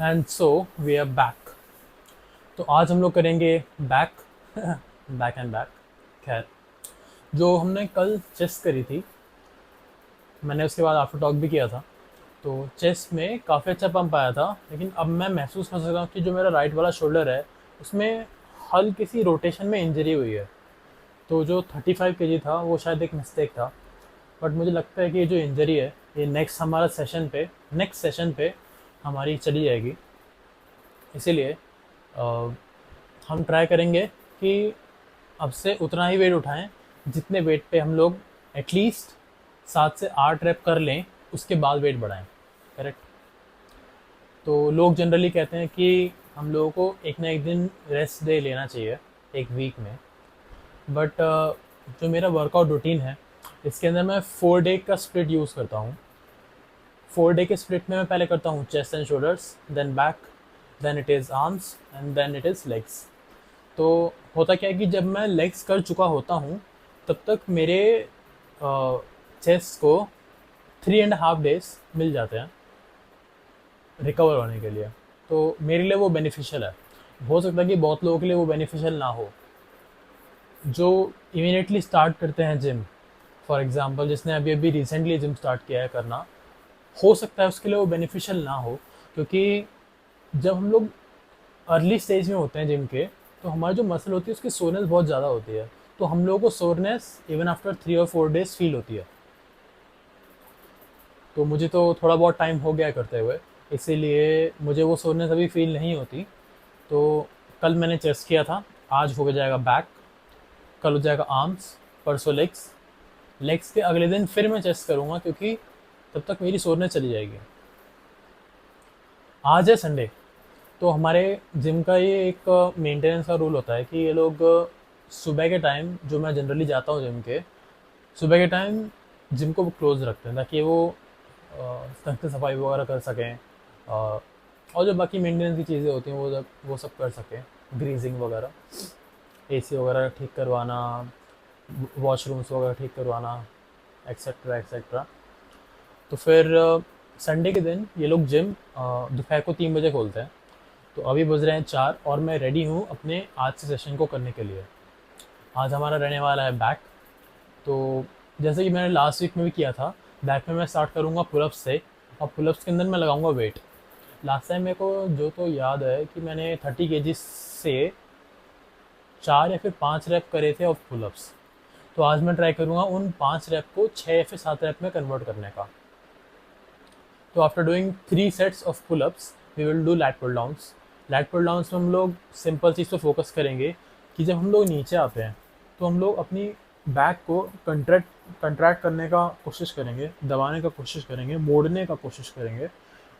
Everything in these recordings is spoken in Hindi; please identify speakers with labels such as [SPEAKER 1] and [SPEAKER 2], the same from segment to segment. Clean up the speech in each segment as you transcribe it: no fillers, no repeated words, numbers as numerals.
[SPEAKER 1] And so we are back. तो आज हम लोग करेंगे बैक बैक एंड बैक। खैर, जो हमने कल चेस्ट करी थी, मैंने उसके बाद आफ्टर टॉक भी किया था। तो चेस्ट में काफ़ी अच्छा पंप आया था, लेकिन अब मैं महसूस कर सकता हूँ कि जो मेरा राइट वाला शोल्डर है उसमें हल्की सी रोटेशन में इंजरी हुई है। तो जो 35 kg था वो शायद एक मिस्टेक था। बट मुझे लगता है कि ये जो इंजरी है ये नेक्स्ट सेशन पे हमारी चली जाएगी। इसीलिए अ, हम ट्राई करेंगे कि अब से उतना ही वेट उठाएं जितने वेट पे हम लोग एटलीस्ट 7 से 8 रैप कर लें, उसके बाद वेट बढ़ाएं। करेक्ट। तो लोग जनरली कहते हैं कि हम लोगों को एक ना एक दिन रेस्ट डे लेना चाहिए एक वीक में। बट जो मेरा वर्कआउट रूटीन है इसके अंदर मैं 4 डे का स्प्लिट यूज़ करता हूँ। 4 डे के स्प्लिट में मैं पहले करता हूँ chest and shoulders, then back, then it is arms and then it is legs. तो होता क्या है कि जब मैं लेग्स कर चुका होता हूँ तब तक मेरे चेस्ट को 3.5 days मिल जाते हैं रिकवर होने के लिए। तो मेरे लिए वो बेनिफिशियल है। हो सकता है कि बहुत लोगों के लिए वो बेनिफिशियल ना हो, जो इमीडिएटली स्टार्ट करते हैं जिम। फॉर एग्जांपल जिसने अभी अभी रिसेंटली जिम स्टार्ट किया है करना, हो सकता है उसके लिए वो बेनिफिशियल ना हो। क्योंकि जब हम लोग अर्ली स्टेज में होते हैं जिम के, तो हमारी जो मसल होती है उसकी सोरनेस बहुत ज़्यादा होती है। तो हम लोगों को सोरनेस इवन आफ्टर 3 और 4 days फील होती है। तो मुझे तो थोड़ा बहुत टाइम हो गया है करते हुए, इसीलिए मुझे वो सोरनेस अभी फील नहीं होती। तो कल मैंने चेस्ट किया था, आज हो जाएगा बैक, कल हो जाएगा आर्म्स, परसों लेग्स। लेग्स के अगले दिन फिर मैं चेस्ट करूँगा, क्योंकि तब तक मेरी सोरनेस चली जाएगी। आज है संडे। तो हमारे जिम का ये एक मेंटेनेंस का रूल होता है कि ये लोग सुबह के टाइम, जो मैं जनरली जाता हूँ जिम के, सुबह के टाइम जिम को क्लोज रखते हैं ताकि वो ढंग से सफाई वगैरह कर सकें। और जो बाकी मेंटेनेंस की चीज़ें होती हैं वो सब कर सकें। ग्रीजिंग वगैरह, एसी वगैरह ठीक करवाना, वॉशरूम्स वगैरह ठीक करवाना, एक्सेट्रा एक्सेट्रा। तो फिर संडे के दिन ये लोग जिम दोपहर को 3 बजे खोलते हैं। तो अभी बज रहे हैं 4 और मैं रेडी हूँ अपने आज से सेशन को करने के लिए। आज हमारा रहने वाला है बैक। तो जैसे कि मैंने लास्ट वीक में भी किया था, बैक में मैं स्टार्ट करूँगा पुलअप्स से, और पुलअप्स के अंदर मैं लगाऊंगा वेट। लास्ट टाइम मेरे को जो तो याद है कि मैंने 30 kg से 4 या फिर 5 रैप करे थे ऑफ पुलअप्स। तो आज मैं ट्राई करूँगा उन 5 रैप को 6 या फिर 7 रैप में कन्वर्ट करने का। तो after doing 3 sets of pullups we will do lat pull downs. Lat pull downs में हम लोग सिंपल चीज़ पे फोकस करेंगे कि जब हम लोग नीचे आते हैं तो हम लोग अपनी बैक को कंट्रैक्ट करने का कोशिश करेंगे, दबाने का कोशिश करेंगे, मोड़ने का कोशिश करेंगे।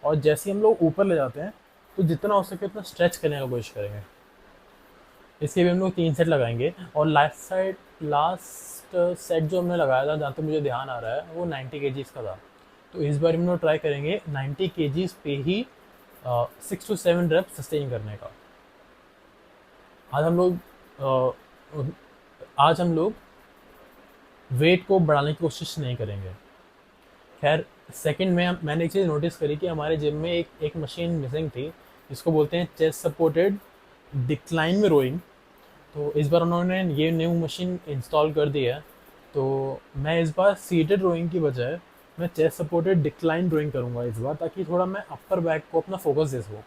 [SPEAKER 1] और जैसे ही हम लोग ऊपर ले जाते हैं तो जितना हो सके उतना स्ट्रेच करने का कोशिश करेंगे। इसके भी हम लोग 3 सेट लगाएंगे। और लास्ट सेट जो हमने लगाया था, जहाँ तक मुझे ध्यान आ रहा है, वो 90 kgs का था। तो इस बार हम लोग ट्राई करेंगे 90 kgs पे ही 6 to 7 रेप सस्टेन करने का। आज हम लोग आज हम लोग वेट को बढ़ाने की कोशिश नहीं करेंगे। खैर, सेकंड में मैंने एक चीज़ नोटिस करी कि हमारे जिम में एक मशीन मिसिंग थी, जिसको बोलते हैं चेस्ट सपोर्टेड डिक्लाइन में रोइंग। तो इस बार उन्होंने ये न्यू मशीन इंस्टॉल कर दी है। तो मैं इस बार सीटेड रोइंग की बजाय मैं चेस्ट सपोर्टेड डिक्लाइन रोइंग करूँगा इस बार, ताकि थोड़ा मैं अपर बैक को अपना फोकस दे सकूँ।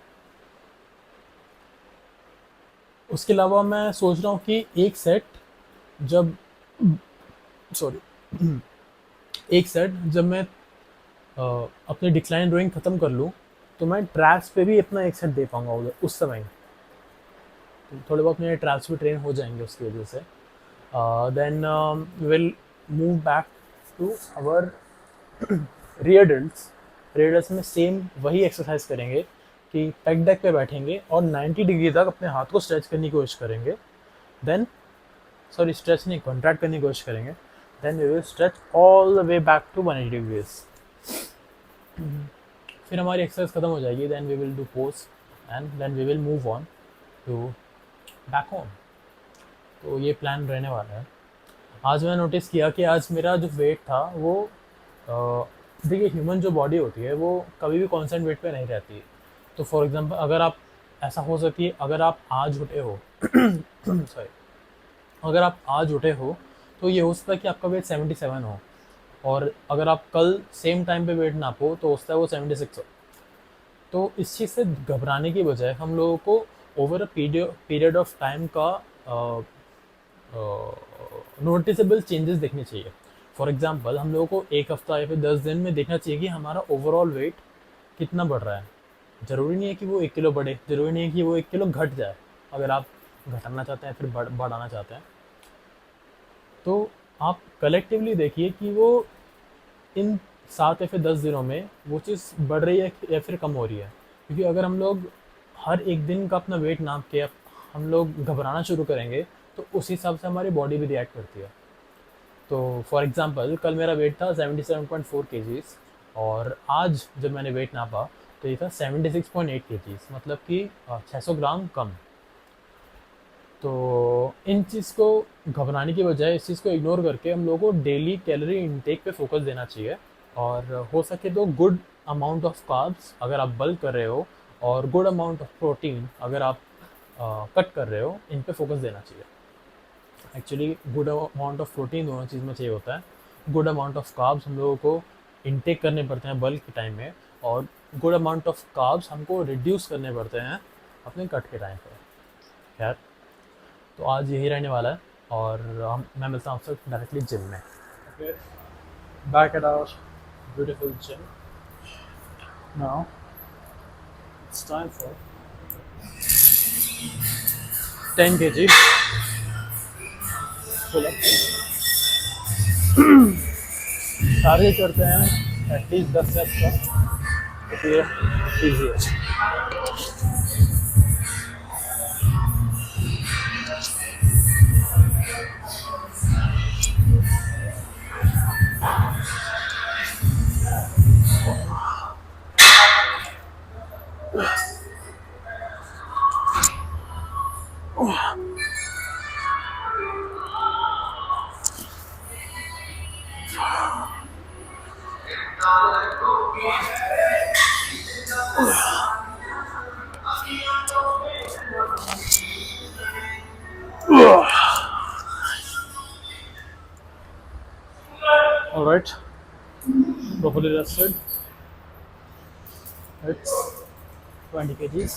[SPEAKER 1] उसके अलावा मैं सोच रहा हूँ कि जब सॉरी एक सेट जब मैं अपनी डिक्लाइन रोइंग ख़त्म कर लूँ, तो मैं ट्रैप्स पे भी अपना एक सेट दे पाऊँगा उधर उस समय। तो थोड़े बहुत मेरे ट्रैप्स भी ट्रेन हो जाएंगे उसकी वजह से। Then will move back to our rear delts. Rear delts में सेम वही एक्सरसाइज करेंगे कि पेक डेक पे बैठेंगे और 90 डिग्री तक अपने हाथ को स्ट्रेच करने की कोशिश करेंगे। देन सॉरी, स्ट्रेच नहीं, कॉन्ट्रैक्ट करने की कोशिश करेंगे। Then we will stretch all the way back to 180 degrees. फिर हमारी एक्सरसाइज खत्म हो जाएगी। Then we will do pose and then we will move on to back home. तो ये प्लान रहने वाला है। आज मैंने नोटिस किया कि आज मेरा जो वेट था वो देखिए, ह्यूमन जो बॉडी होती है वो कभी भी कांस्टेंट वेट पे नहीं रहती। तो फॉर एग्जांपल अगर आप ऐसा हो सकती है, अगर आप आज उठे हो सॉरी, अगर आप आज उठे हो तो ये हो सकता है कि आपका वेट 77 हो, और अगर आप कल सेम टाइम पे वेट नापो तो हो सकता है वो 76 हो। तो इस चीज़ से घबराने की बजाय हम लोगों को over a period of time का नोटिसेबल चेंजेस देखने चाहिए। फॉर एग्जांपल हम लोगों को एक हफ्ता या फिर 10 दिन में देखना चाहिए कि हमारा ओवरऑल वेट कितना बढ़ रहा है। ज़रूरी नहीं है कि वो 1 किलो बढ़े, ज़रूरी नहीं है कि वो 1 किलो घट जाए। अगर आप घटाना चाहते हैं फिर बढ़ाना चाहते हैं तो आप कलेक्टिवली देखिए कि वो इन 7 या फिर 10 दिनों में वो चीज़ बढ़ रही है या फिर कम हो रही है। क्योंकि अगर हम लोग हर एक दिन का अपना वेट नाप के हम लोग घबराना शुरू करेंगे तो उस हिसाब से हमारी बॉडी भी रिएक्ट करती है। तो फॉर एग्जांपल कल मेरा वेट था 77.4 केजीज़, और आज जब मैंने वेट नापा तो ये था 76.8 केजीज़, मतलब कि 600 ग्राम कम। तो इन चीज़ को घबराने की बजाय इस चीज़ को इग्नोर करके हम लोगों को डेली कैलोरी इनटेक पे फोकस देना चाहिए, और हो सके तो गुड अमाउंट ऑफ कार्ब्स अगर आप बल्क कर रहे हो, और गुड अमाउंट ऑफ प्रोटीन अगर आप कट कर रहे हो, इन पे फोकस देना चाहिए। Actually good amount of protein दोनों चीज़ में चाहिए होता है। गुड अमाउंट ऑफ कार्ब्स हम लोगों को इनटेक करने पड़ते हैं बल्क के टाइम में, और गुड अमाउंट ऑफ कार्ब्स हमको रिड्यूस करने पड़ते हैं अपने कट के टाइम पर। खैर, तो आज यही रहने वाला है, और मैं मिलता हूँ आपसे डायरेक्टली जिम में। Okay, back at our beautiful gym now. It's time for 10 kg pull up. Target करते हैं एटलीस्ट 10 रेप्स का, तो फिर ईजी है। All right, properly rested. It's 20 kgs.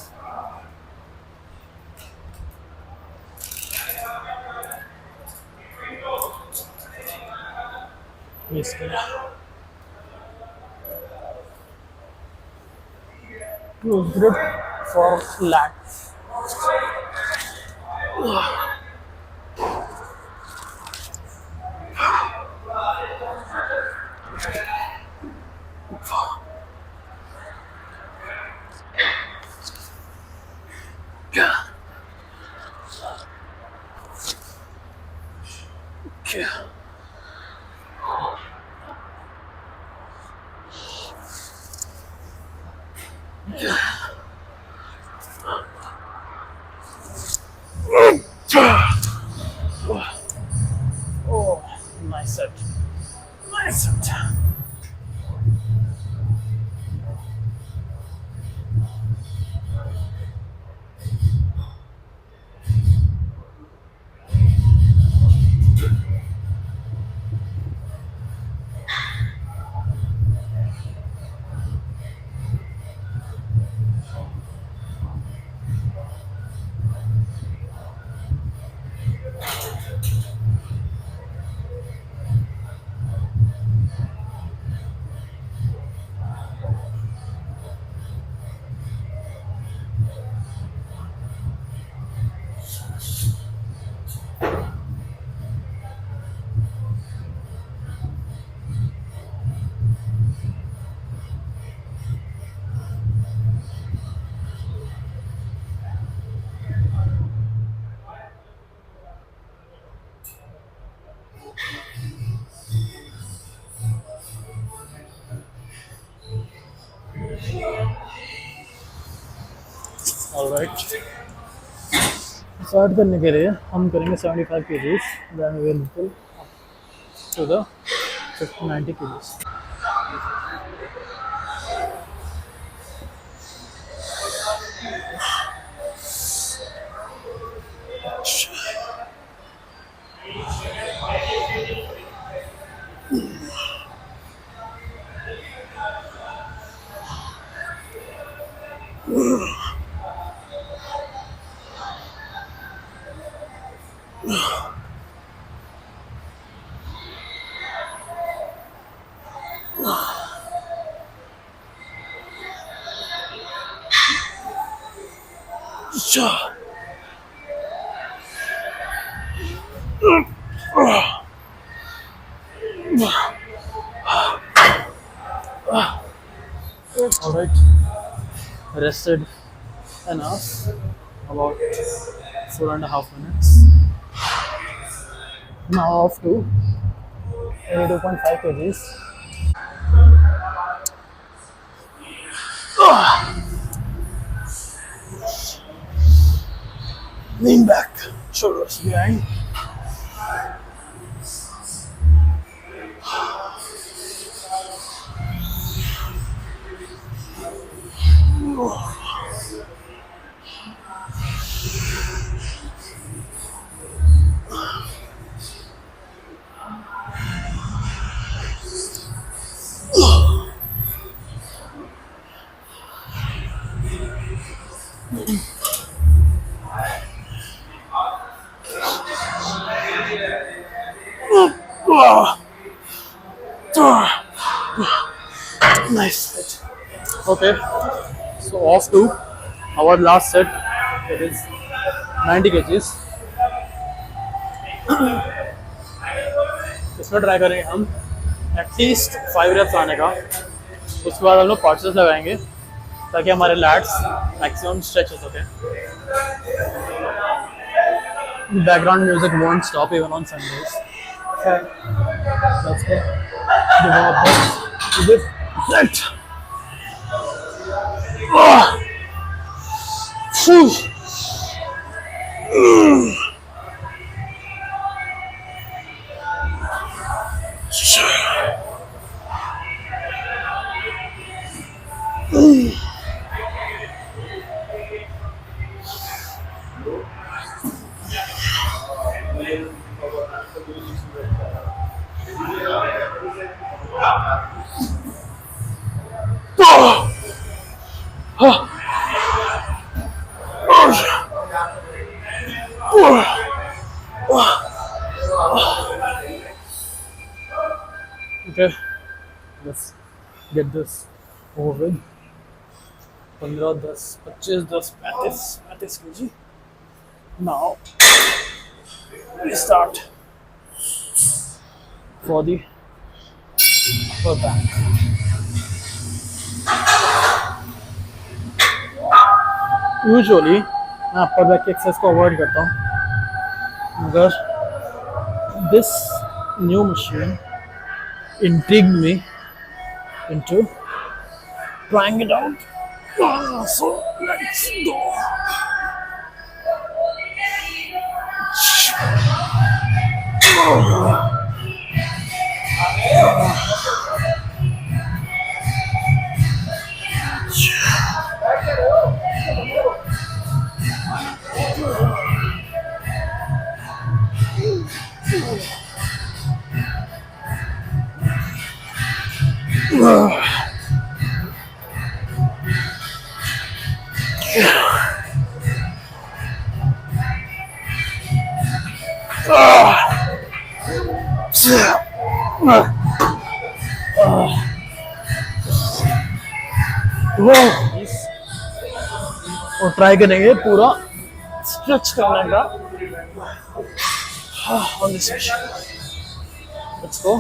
[SPEAKER 1] Basically, close grip for lats. Okay. Oh, nice set. Nice set. Alright, start करने के लिए हम करेंगे 75 kgs, then we will pull to the 90 kgs. All right, rested enough, about 4.5 minutes. Now off to 82.5 kgs. Lean back, shoulders behind. Nice. Okay, so off to our last set. It is 90 kgs. इसमें ट्राई करेंगे हम एटलीस्ट 5 reps आने का. उसके बाद हम लोग क्वाड्सेस लगाएंगे ताकि हमारे लैट्स मैक्सिमम स्ट्रेच हो सके. Background music won't stop even on Sundays. Okay, let's go. Give our best. Is it set? Phew. Okay, let's get this over with. 15, 10, 25, 10, 35 kg. Now we start for the upper back. Usually मैं अपर बैक की एक्सरसाइज को अवॉइड करता हूँ, मगर this new machine intrigued me into trying it out. So let's go. और ट्राई करेंगे पूरा स्ट्रेच करने का on this machine. Let's go.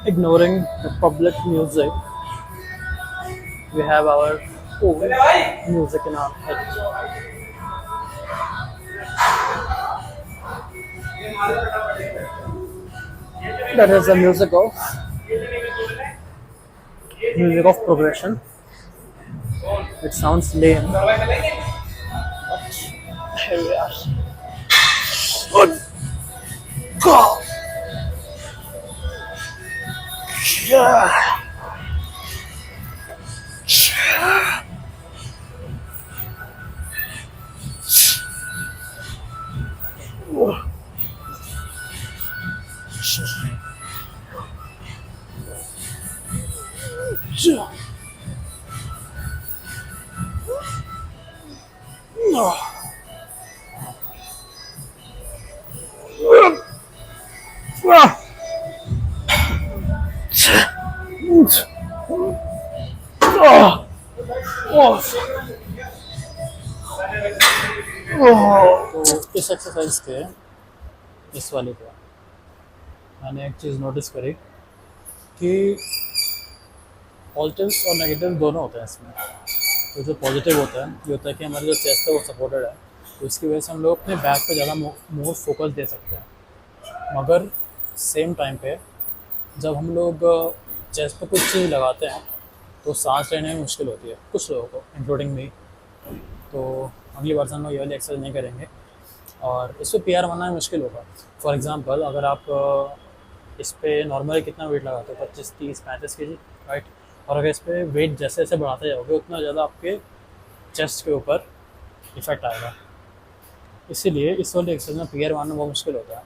[SPEAKER 1] Ignoring the public music, we have our own music in our head. That is the music of progression. It sounds lame, but here we are. Go! Yeah. तो इस एक्सरसाइज के इस वाले पे मैंने एक चीज़ नोटिस करी कि पॉजिटिव्स और नेगेटिव दोनों होते हैं इसमें। तो जो पॉजिटिव होता है ये होता है कि हमारा जो चेस्ट है वो सपोर्टेड है, तो इसकी वजह से हम लोग अपने बैक पे ज़्यादा मोर फोकस दे सकते हैं। मगर सेम टाइम पे जब हम लोग चेस्ट पे कुछ चीज़ लगाते हैं तो सांस लेने में मुश्किल होती है कुछ लोगों को, इंक्लूडिंग मी। तो अगली बार से हम लोग ये वाली एक्सरसाइज नहीं करेंगे और इस पर पी आर बनना मुश्किल होगा। फॉर एग्ज़ाम्पल अगर आप इस पर नॉर्मली कितना वेट लगाते हो, 25, 30, 35 के जी, राइट। और अगर इस पर वेट जैसे जैसे बढ़ाते जाओगे उतना ज़्यादा आपके चेस्ट के ऊपर इफेक्ट आएगा। इसीलिए इस वाली एक्सरसाइज में पी आर मारना बहुत मुश्किल होता है।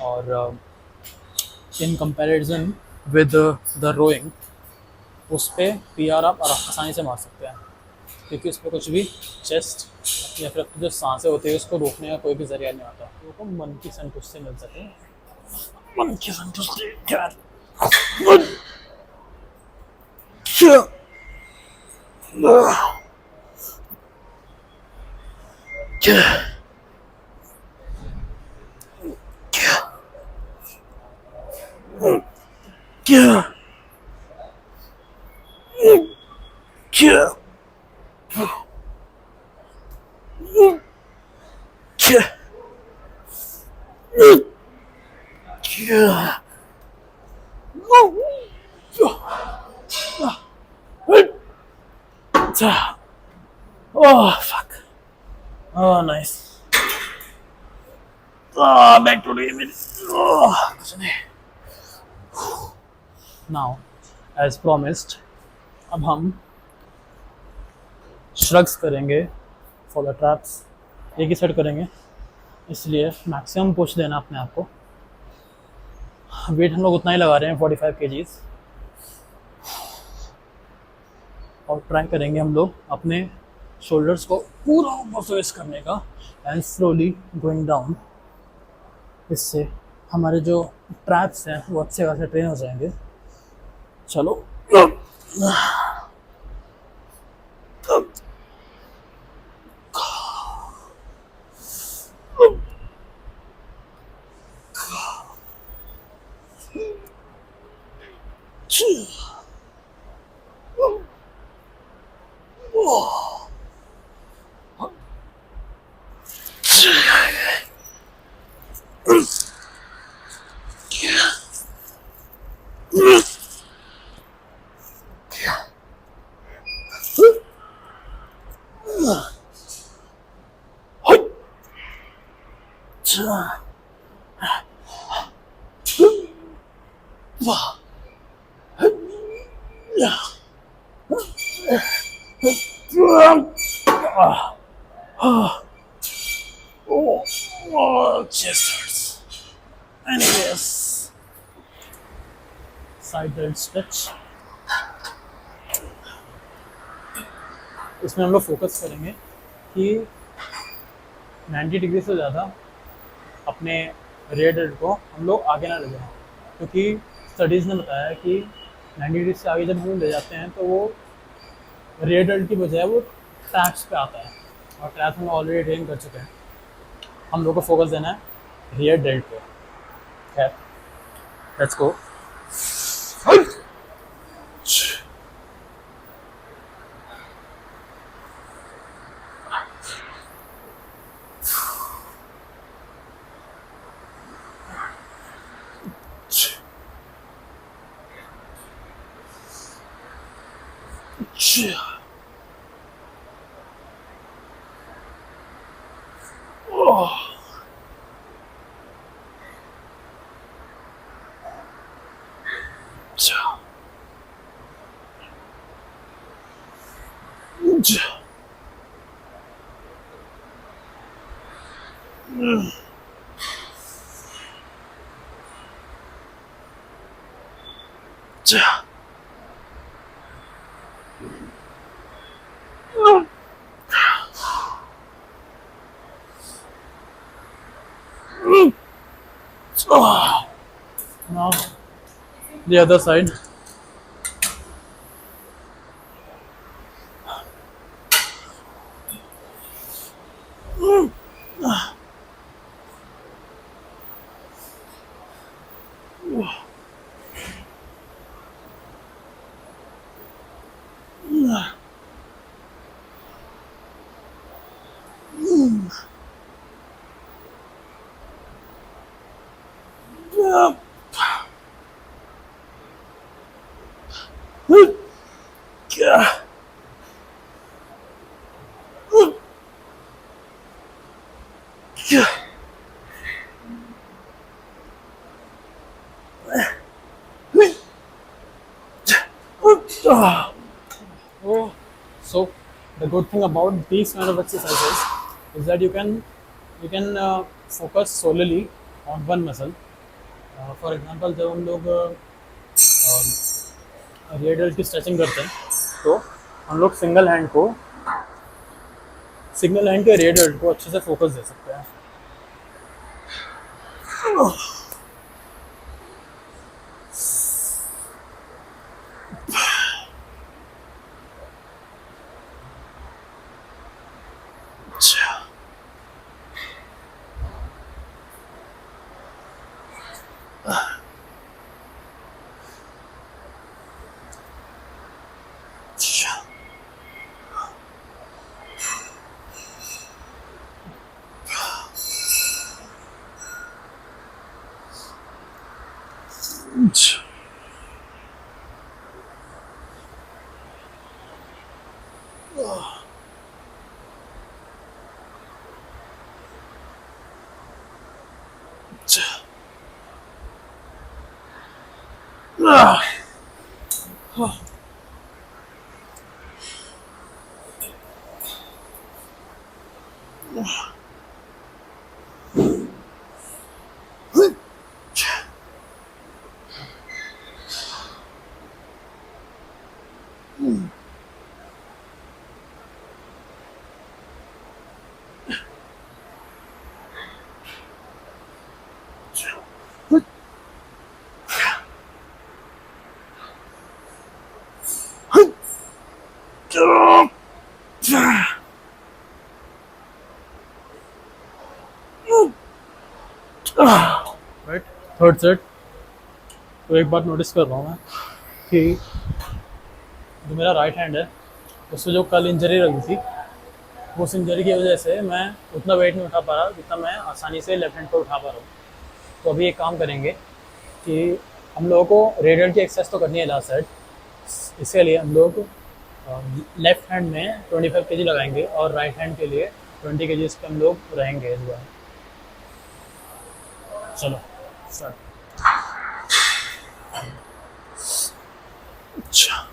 [SPEAKER 1] और in comparison with the rowing उस पर पी आर आप आसानी से मार सकते हैं, क्योंकि उस पर कुछ भी चेस्ट या फिर जो सांसें होती है उसको रोकने का कोई भी जरिया नहीं आता। लोगों को मन की संतुष्टि मिल सके, मन की संतुष्टि Oh fuck. Oh nice. Back to the image. कुछ नहीं. Now, as promised, अब हम श्रग्स करेंगे फॉर द ट्रैप्स। एक ही सेट करेंगे, इसलिए मैक्सिमम पुश देना अपने आप को। वेट हम लोग उतना ही लगा रहे हैं, 45 kgs। और ट्राई करेंगे हम लोग अपने शोल्डर्स को पूरा ऊपर स्विच करने का एंड स्लोली गोइंग डाउन। इससे हमारे जो ट्रैप्स हैं वो अच्छे खासे ट्रेन हो जाएंगे। चलो chest hurts. Anyways, side delt stretch. इसमें हम लोग फोकस करेंगे कि 90 डिग्री से ज़्यादा अपने रेयर डेल्ट को हम लोग आगे ना ले जाएं, क्योंकि स्टडीज़ ने बताया कि 90 डिग्री से आगे जब हम ले जाते हैं तो वो रेयर डेल्ट की बजाय वो ट्रैप्स पे आता है, और ट्रैप्स हम ऑलरेडी ट्रेन कर चुके हैं। हम लोग को फोकस देना है रियर डेल्ट पे। खैर, let's go. the other side. Oh, so the good thing about these kind of exercises is that you can focus solely on one muscle. For example, जब हम लोग रियर डेल्ट की स्ट्रेचिंग करते हैं तो हम लोग सिंगल हैंड के रियर डेल्ट को अच्छे से फोकस दे सकते हैं. Right, third set. तो एक बात नोटिस कर रहा हूँ मैं कि जो मेरा राइट हैंड है उससे जो कल इंजरी लगी थी, उस इंजरी की वजह से मैं उतना वेट नहीं उठा पा रहा जितना मैं आसानी से लेफ्ट हैंड पर उठा पा रहा हूँ. तो अभी एक काम करेंगे कि हम लोगों को रेडियल की एक्सरसाइज तो करनी है लास्ट सेट. इसके लिए हम लोग लेफ्ट हैंड में 25 kg लगाएंगे और राइट हैंड के लिए 20 kg पे हम लोग रहेंगे इस बार. चलो स्टार्ट. अच्छा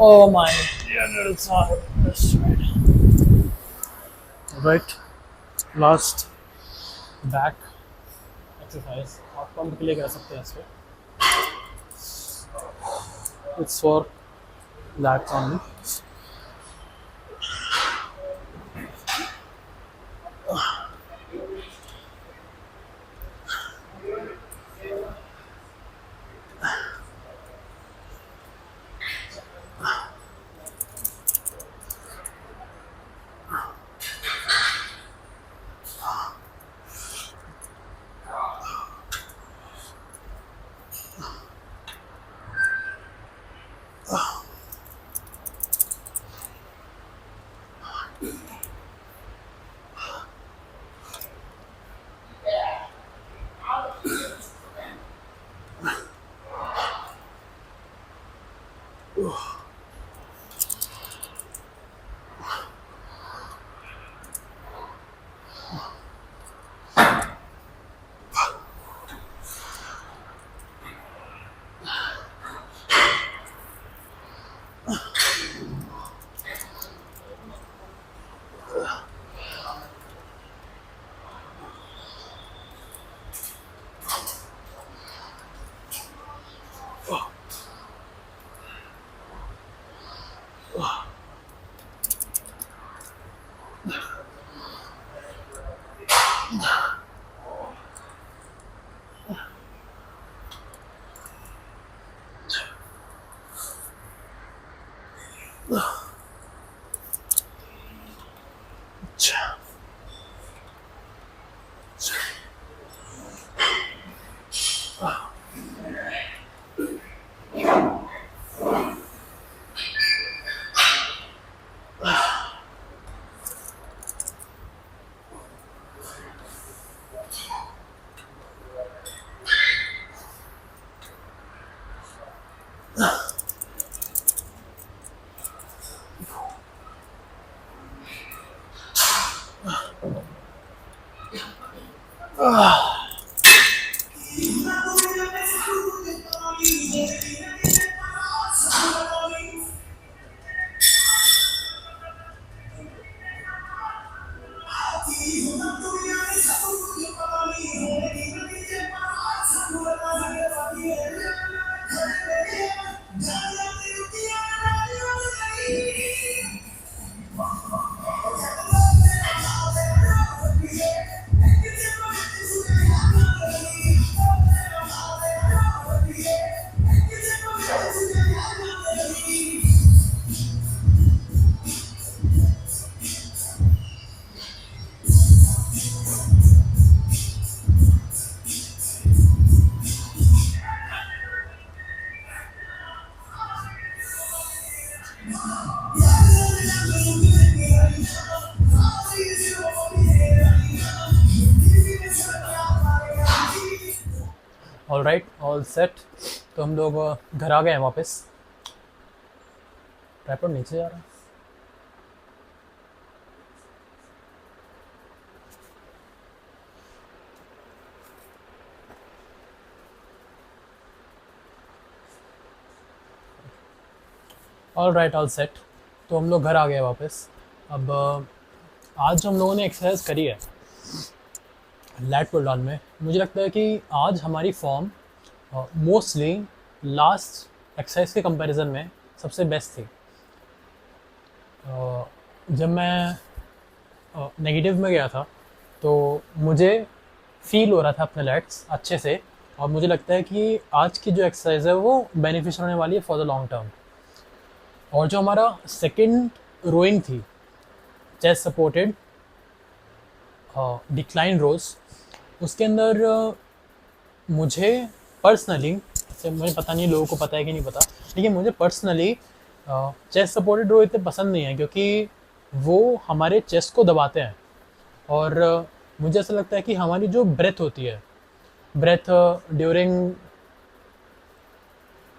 [SPEAKER 1] Oh my genitals are destroyed. Right, last back exercise आप पंप के लिए कर सकते हैं इसको. It's for lats only. All right, all set. तो हम लोग घर आ गए हैं वापस. ट्राइपॉड नीचे जा रहा है. All right, all set. तो हम लोग घर आ गए वापस. अब आज जो हम लोगों ने एक्सरसाइज करी है लैट पुल डाउन में, मुझे लगता है कि आज हमारी फॉर्म मोस्टली लास्ट एक्सरसाइज के कंपैरिजन में सबसे बेस्ट थी. जब मैं नेगेटिव में गया था तो मुझे फील हो रहा था अपने लैट्स अच्छे से, और मुझे लगता है कि आज की जो एक्सरसाइज है वो बेनिफिशियल होने वाली है फॉर द लॉन्ग टर्म. और जो हमारा सेकंड रोइंग थी, चेस्ट सपोर्टेड डिक्लाइन रोज, उसके अंदर मुझे पर्सनली, मुझे पता नहीं लोगों को पता है कि नहीं पता, लेकिन मुझे पर्सनली चेस्ट सपोर्टेड रो इतने पसंद नहीं है क्योंकि वो हमारे चेस्ट को दबाते हैं. और मुझे ऐसा लगता है कि हमारी जो ब्रेथ होती है, ब्रेथ ड्यूरिंग,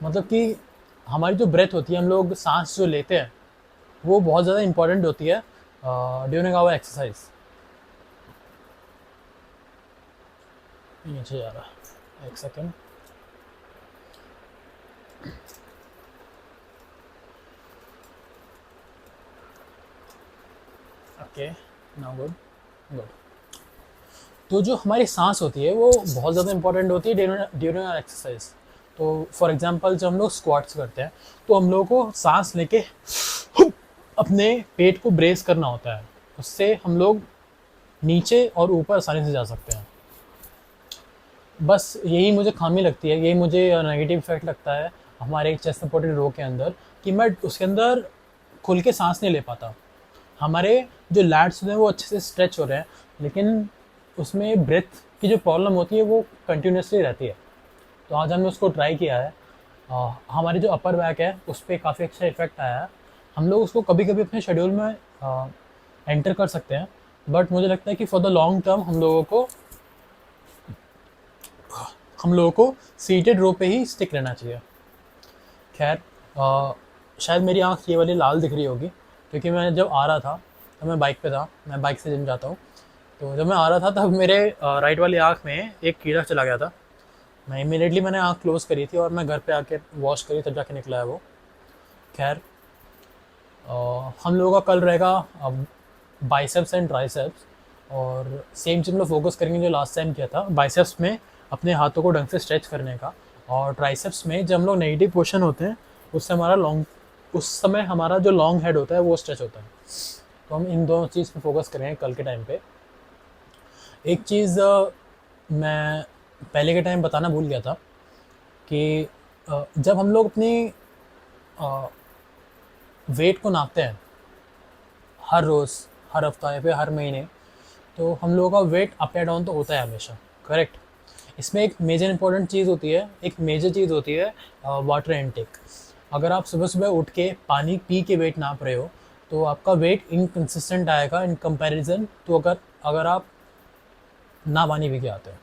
[SPEAKER 1] मतलब कि हमारी जो ब्रेथ होती है, हम लोग सांस जो लेते हैं, वो बहुत ज़्यादा इम्पॉर्टेंट होती है ड्यूरिंग आवर एक्सरसाइज. नीचे जा रहा है, एक second. Okay, now good, good. तो जो हमारी सांस होती है वो बहुत ज़्यादा इंपॉर्टेंट होती है ड्यूरिंग आवर एक्सरसाइज। तो फॉर एग्जांपल जब हम लोग स्क्वाट्स करते हैं तो हम लोगों को सांस लेके अपने पेट को ब्रेस करना होता है, उससे हम लोग नीचे और ऊपर आसानी से जा सकते हैं। बस यही मुझे खामी लगती है, यही मुझे नेगेटिव इफेक्ट लगता है हमारे चेस्ट सपोर्टेड रो के अंदर, कि मैं उसके अंदर खुल के सांस नहीं ले पाता। हमारे जो लैट्स होते हैं वो अच्छे से स्ट्रेच हो रहे हैं, लेकिन उसमें ब्रेथ की जो प्रॉब्लम होती है वो कंटिन्यूसली रहती है। तो आज हमने उसको ट्राई किया है। हमारी जो अपर बैक है उस पर काफ़ी अच्छा इफेक्ट आया है। हम लोग उसको कभी कभी अपने शेड्यूल में एंटर कर सकते हैं, बट मुझे लगता है कि फॉर द लॉन्ग टर्म हम लोगों को सीटेड रो पे ही स्टिक रहना चाहिए। खैर, शायद मेरी आँख ये वाली लाल दिख रही होगी, क्योंकि मैं जब आ रहा था तो मैं बाइक पे था, मैं बाइक से जिम जाता हूँ। तो जब मैं आ रहा था तब मेरे राइट वाली आँख में एक कीड़ा चला गया था। मैंने आँख क्लोज़ करी थी और मैं घर पे आके वॉश करी तब जाके निकला है वो। खैर, हम लोगों का कल रहेगा बाइसेप्स एंड ट्राइसेप्स, और सेम चीज़ हम लोग फोकस करेंगे जो लास्ट टाइम किया था। बाइसेप्स में अपने हाथों को ढंग से स्ट्रेच करने का, और ट्राइसेप्स में जब हम लोग नेगेटिव पोजिशन होते हैं उस समय हमारा जो लॉन्ग हेड होता है वो स्ट्रेच होता है। तो हम इन दोनों चीज़ पे फोकस करेंगे कल के टाइम पे। एक चीज़ मैं पहले के टाइम बताना भूल गया था कि जब हम लोग अपनी वेट को नापते हैं हर रोज़, हर हफ्ता या फिर हर महीने, तो हम लोगों का वेट अप या डाउन तो होता है हमेशा, करेक्ट। इसमें एक मेजर इंपॉर्टेंट चीज़ होती है, वाटर इनटेक। अगर आप सुबह सुबह उठ के पानी पी के वेट नाप रहे हो तो आपका वेट इनकंसिस्टेंट आएगा इन कंपैरिजन तो अगर आप ना पानी पी के आते हो।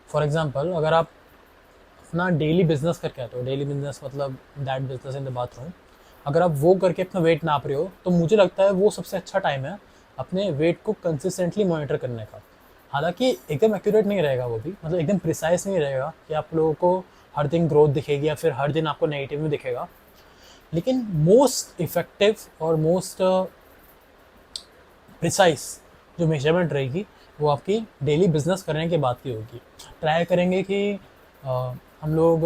[SPEAKER 1] फॉर एग्जांपल, अगर आप अपना डेली बिजनेस करके आते हो, डेली बिजनेस मतलब that business in the bathroom, अगर आप वो करके अपना वेट नाप रहे हो तो मुझे लगता है वो सबसे अच्छा टाइम है अपने वेट को कंसिस्टेंटली मॉनिटर करने का। हालांकि एकदम एक्यूरेट नहीं रहेगा वो भी, मतलब एकदम प्रिसाइज नहीं रहेगा कि आप लोगों को हर दिन ग्रोथ दिखेगी या फिर हर दिन आपको नेगेटिव में दिखेगा, लेकिन मोस्ट इफ़ेक्टिव और मोस्ट प्रिसाइज जो मेजरमेंट रहेगी वो आपकी डेली बिजनेस करने के बाद की होगी। ट्राई करेंगे कि हम लोग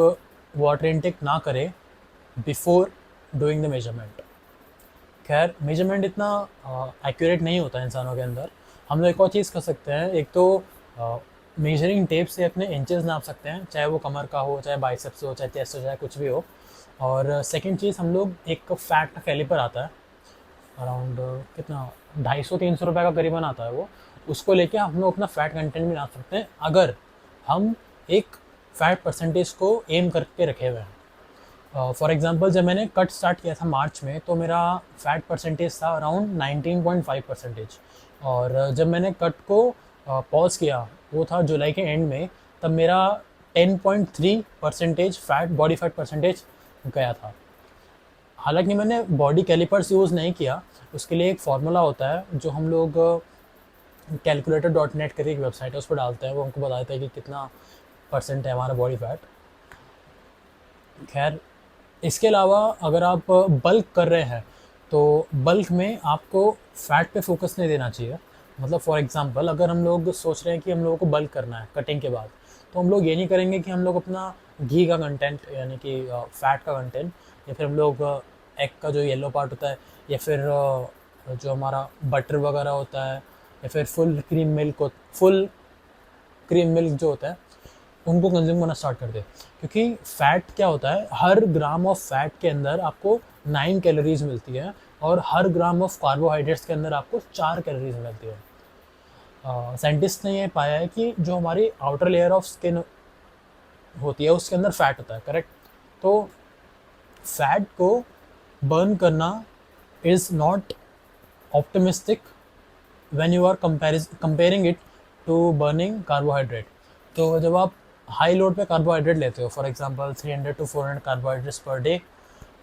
[SPEAKER 1] वाटर इनटेक ना करें बिफोर डूइंग द मेजरमेंट। खैर, मेजरमेंट इतना एक्यूरेट नहीं होता है इंसानों के अंदर। हम लोग एक और चीज़ कर सकते हैं, एक तो मेजरिंग टेप से अपने इंचेस नाप सकते हैं, चाहे वो कमर का हो, चाहे बाइसेप्स हो, चाहे चेस्ट हो, चाहे कुछ भी हो। और सेकंड चीज़, हम लोग एक फैट का कैलिपर आता है, अराउंड कितना 250-300 रुपये का करीबन आता है वो, उसको लेके हम लोग अपना फ़ैट कंटेंट भी नाप सकते हैं अगर हम एक फ़ैट परसेंटेज को एम करके रखे हुए हैं। फॉर एग्जांपल, जब मैंने कट स्टार्ट किया था मार्च में तो मेरा फ़ैट परसेंटेज था अराउंड 19.5%, और जब मैंने कट को पॉज किया वो था जुलाई के एंड में, तब मेरा 10.3% बॉडी फैट परसेंटेज गया था। हालांकि मैंने बॉडी कैलिपर्स यूज़ नहीं किया, उसके लिए एक फार्मूला होता है जो हम लोग calculator.net करके एक वेबसाइट है उस पर डालते हैं, वो हमको बताता है कि कितना परसेंट है हमारा बॉडी फैट। खैर, इसके अलावा अगर आप बल्क कर रहे हैं तो बल्क में आपको फ़ैट पे फोकस नहीं देना चाहिए। मतलब फॉर एग्जांपल, अगर हम लोग सोच रहे हैं कि हम लोगों को बल्क करना है कटिंग के बाद, तो हम लोग ये नहीं करेंगे कि हम लोग अपना घी का कंटेंट यानी कि फ़ैट का कंटेंट, या फिर हम लोग एग का जो येलो पार्ट होता है, या फिर जो हमारा बटर वगैरह होता है, या फिर फुल क्रीम मिल्क जो होता है, उनको कंज्यूम करना स्टार्ट कर दे। क्योंकि फ़ैट क्या होता है, हर ग्राम ऑफ फैट के अंदर आपको 9 कैलोरीज मिलती है, और हर ग्राम ऑफ कार्बोहाइड्रेट्स के अंदर आपको 4 कैलोरीज मिलती है। साइंटिस्ट ने ये पाया है कि जो हमारी आउटर लेयर ऑफ स्किन होती है उसके अंदर फैट होता है, करेक्ट। तो फैट को बर्न करना is not optimistic when you are comparing it to burning carbohydrate. तो जब आप हाई लोड पे कार्बोहाइड्रेट लेते हो, for example 300 to 400 carbohydrates per day,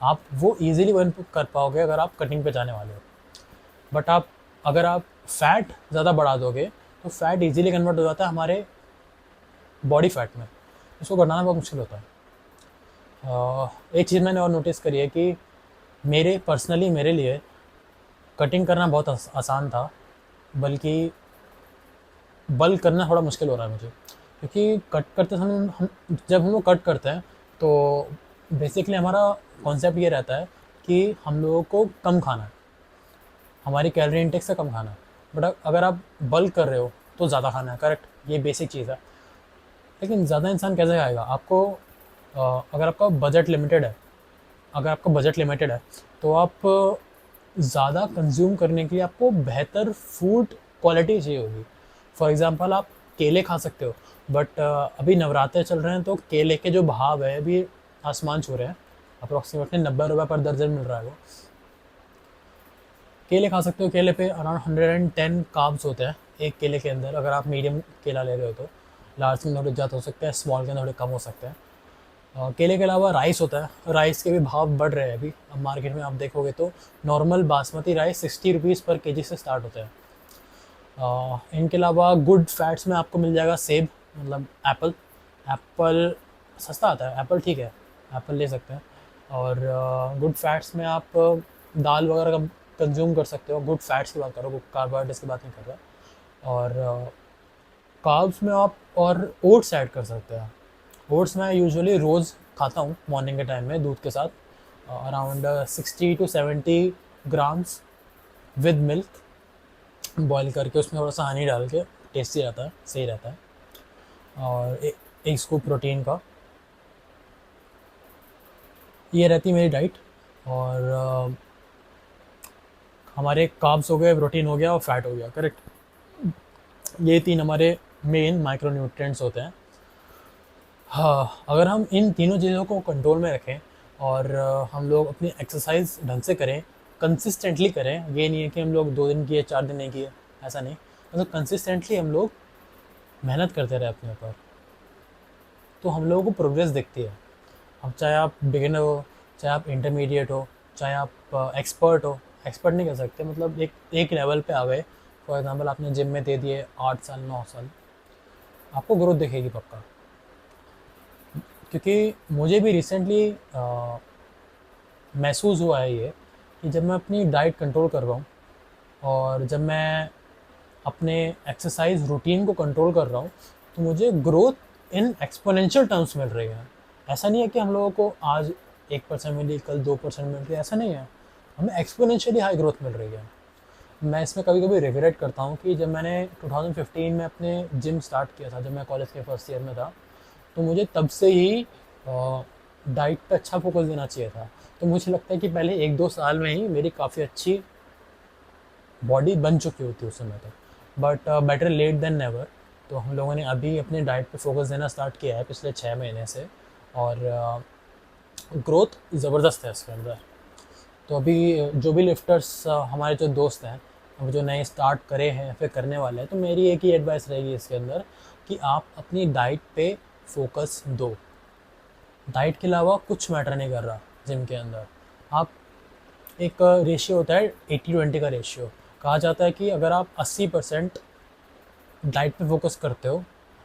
[SPEAKER 1] आप वो इजीली बर्न कर पाओगे अगर आप कटिंग पे जाने वाले हो। बट अगर आप फैट ज़्यादा बढ़ा दोगे तो फैट इजीली कन्वर्ट हो जाता है हमारे बॉडी फैट में, इसको घटाना बहुत मुश्किल होता है। एक चीज़ मैंने और नोटिस करी है कि मेरे लिए कटिंग करना बहुत आसान था, बल्कि बल्क करना थोड़ा मुश्किल हो रहा है मुझे, क्योंकि कट करते समय जब हम लोग कट करते हैं तो बेसिकली हमारा कॉन्सेप्ट ये रहता है कि हम लोगों को कम खाना है, हमारी कैलोरी इंटेक से कम खाना है। बट अगर आप बल्क कर रहे हो तो ज़्यादा खाना है, करेक्ट, ये बेसिक चीज़ है। लेकिन ज़्यादा इंसान कैसे खाएगा? आपको अगर आपका बजट लिमिटेड है, तो आप ज़्यादा कंज्यूम करने के लिए आपको बेहतर फूड क्वालिटी चाहिए होगी। फॉर एग्ज़ाम्पल आप केले खा सकते हो, बट अभी नवरात्रे चल रहे हैं तो केले के जो भाव है अभी आसमान छू रहे हैं। अप्रॉक्सीमेटली 90 रुपये पर दर्जन मिल रहा है वो। केले खा सकते हो, केले पे अराउंड 110 कार्ब्स होते हैं एक केले के अंदर, अगर आप मीडियम केला ले रहे हो तो। लार्ज में थोड़े ज़्यादा हो सकते हैं, स्मॉल के थोड़े कम हो सकते हैं। केले के अलावा राइस होता है, राइस के भी भाव बढ़ रहे हैं अभी। अब मार्केट में आप देखोगे तो नॉर्मल बासमती राइस 60 रुपीज़ पर केजी से स्टार्ट होता है। इनके अलावा गुड फैट्स में आपको मिल जाएगा सेब, मतलब एप्पल। एप्पल सस्ता आता है, एप्पल ठीक है, एप्पल ले सकते हैं। और गुड फैट्स में आप दाल वगैरह का कंज्यूम कर सकते हो। गुड फैट्स की बात कर रहा हूँ, कार्बोहाइड्रेट्स की बात नहीं कर रहा। और कार्ब्स में आप और ओट्स ऐड कर सकते हैं। ओट्स मैं यूजुअली रोज़ खाता हूँ मॉर्निंग के टाइम में दूध के साथ, around 60 to 70 grams with milk boil करके, उसमें थोड़ा सा हनी डाल के, टेस्टी रहता है, सही रहता है। और एक स्कूप प्रोटीन का, ये रहती है मेरी डाइट। और हमारे कार्ब्स हो गए, प्रोटीन हो गया और फैट हो गया, करेक्ट। ये 3 हमारे मेन माइक्रो न्यूट्रिएंट्स होते हैं। हाँ, अगर हम इन तीनों चीज़ों को कंट्रोल में रखें और हम लोग अपनी एक्सरसाइज ढंग से करें, कंसिस्टेंटली करें, ये नहीं है कि हम लोग 2 दिन किए 4 दिन नहीं किए, ऐसा नहीं, मतलब कंसिस्टेंटली हम लोग मेहनत करते रहे अपने ऊपर, तो हम लोगों को प्रोग्रेस दिखती है। अब चाहे आप बिगिनर हो, चाहे आप इंटरमीडिएट हो, चाहे आप एक्सपर्ट हो, एक्सपर्ट नहीं कह सकते, मतलब एक लेवल पे आ गए। फॉर एग्जांपल आपने जिम में दे दिए 8 साल 9 साल, आपको ग्रोथ दिखेगी पक्का। क्योंकि मुझे भी रिसेंटली महसूस हुआ है ये, कि जब मैं अपनी डाइट कंट्रोल कर रहा हूँ और जब मैं अपने एक्सरसाइज रूटीन को कंट्रोल कर रहा हूँ, तो मुझे ग्रोथ इन एक्सपोनेंशियल टर्म्स मिल रही है। ऐसा नहीं है कि हम लोगों को आज 1% मिली, कल 2% मिल रही है, ऐसा नहीं है, हमें एक्सपोनेंशियली हाई ग्रोथ मिल रही है। मैं इसमें कभी कभी रिग्रेट करता हूँ कि जब मैंने 2015 में अपने जिम स्टार्ट किया था, जब मैं कॉलेज के फर्स्ट ईयर में था, तो मुझे तब से ही डाइट पे अच्छा फोकस देना चाहिए था। तो मुझे लगता है कि पहले 1-2 साल में ही मेरी काफ़ी अच्छी बॉडी बन चुकी होती उस समय तक। But better late than never. तो हम लोगों ने अभी अपने डाइट पे फोकस देना स्टार्ट किया है पिछले 6 महीने से, और ग्रोथ ज़बरदस्त है इसके अंदर। तो अभी जो भी लिफ्टर्स हमारे जो दोस्त हैं, अब जो नए स्टार्ट करे हैं फिर करने वाले हैं, तो मेरी एक ही एडवाइस रहेगी इसके अंदर कि आप अपनी डाइट पे फोकस दो। डाइट के अलावा कुछ मैटर नहीं कर रहा जिम के अंदर। आप एक रेशियो होता है 80-20 का रेशियो, कहा जाता है कि अगर आप 80% डाइट पे फोकस करते हो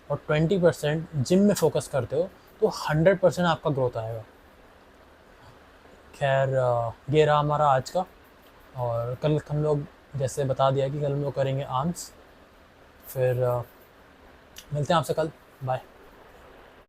[SPEAKER 1] और 20% जिम में फोकस करते हो, तो 100% आपका ग्रोथ आएगा। खैर, ये रहा हमारा आज का। और कल हम लोग, जैसे बता दिया कि कल हम लोग करेंगे आर्म्स। फिर मिलते हैं आपसे कल, बाय।